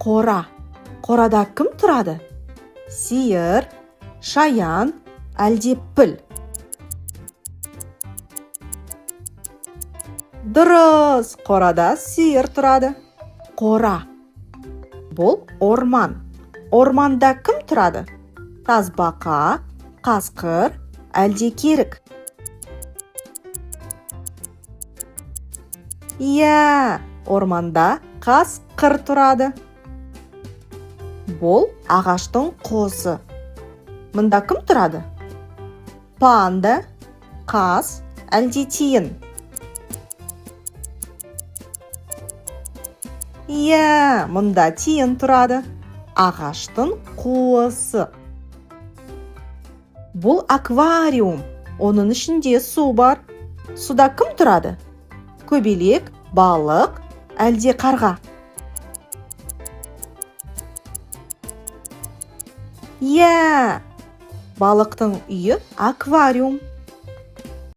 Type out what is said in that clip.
Қора. Қорада кім тұрады? Сиыр, шаян, әлде піл? Дұрыс, қорада сиыр тұрады. Қора. Бұл орман. Орманда кім тұрады? Тасбақа, қасқыр, әлде керік? Иә, орманда қасқыр тұрады. Бұл ағаштың қозы. Мұнда кім тұрады? Панда, қаз, әлде тиін? Иә, мұнда тиін тұрады. Ағаштың қуысы. Бұл аквариум. Оның ішінде су бар. Суда кім тұрады? Көбелек, балық, әлде қарға? Иә, балықтың үйі аквариум.